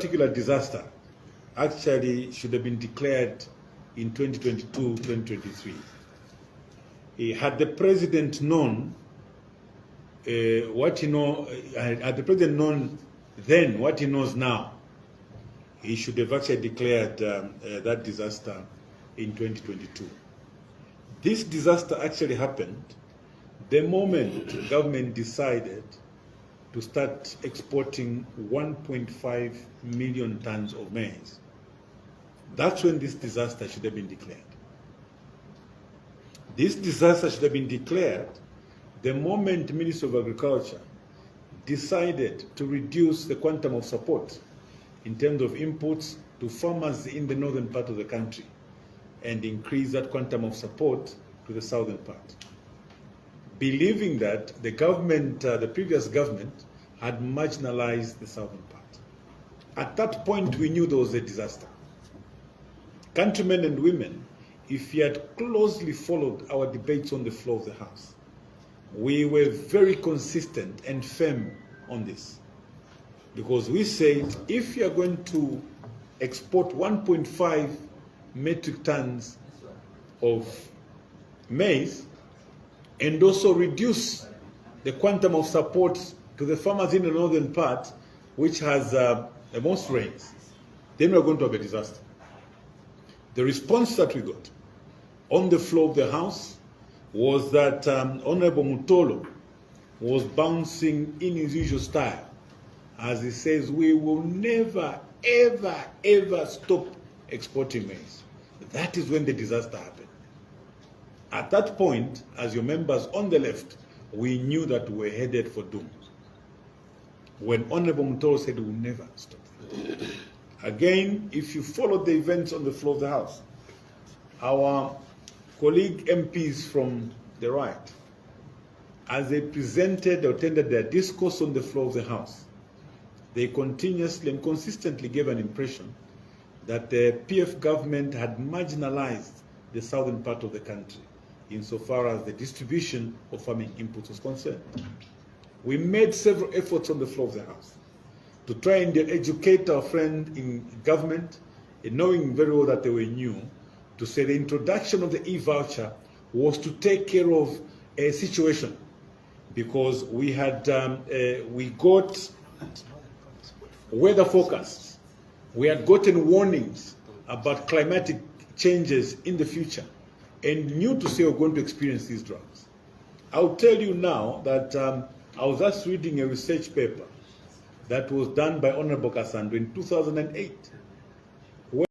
particular disaster actually should have been declared in 2022-2023. Had the president known what he had the president known then what he knows now, he should have actually declared that disaster in 2022. This disaster actually happened the moment government decided to start exporting 1.5 million tons of maize. That's when this disaster should have been declared. This disaster should have been declared the moment Minister of Agriculture decided to reduce the quantum of support in terms of inputs to farmers in the northern part of the country and increase that quantum of support to the southern part, believing that the government, the previous government, had marginalized the southern part. At that point, we knew there was a disaster. Countrymen and women, if you had closely followed our debates on the floor of the House, we were very consistent and firm on this. Because we said, if you are going to export 1.5 metric tons of maize and also reduce the quantum of support to the farmers in the northern part, which has the most rains, then we're going to have a disaster. The response that we got on the floor of the House was that Honorable Mutolo was bouncing in his usual style, as he says, we will never, ever, ever stop exporting maize. That is when the disaster happened. At that point, as your members on the left, we knew that we were headed for doom. When Honorable Mutolo said we will never stop. Again, if you followed the events on the floor of the House, our colleague MPs from the right, as they presented or tendered their discourse on the floor of the House, they continuously and consistently gave an impression that the PF government had marginalized the southern part of the country insofar as the distribution of farming inputs was concerned. We made several efforts on the floor of the House to try and educate our friend in government, knowing very well that they were new, to say the introduction of the e-voucher was to take care of a situation, because we had we got weather forecasts, we had gotten warnings about climatic changes in the future, and knew to say we're going to experience these droughts. I'll tell you now that I was just reading a research paper that was done by Honorable Kasando in 2008.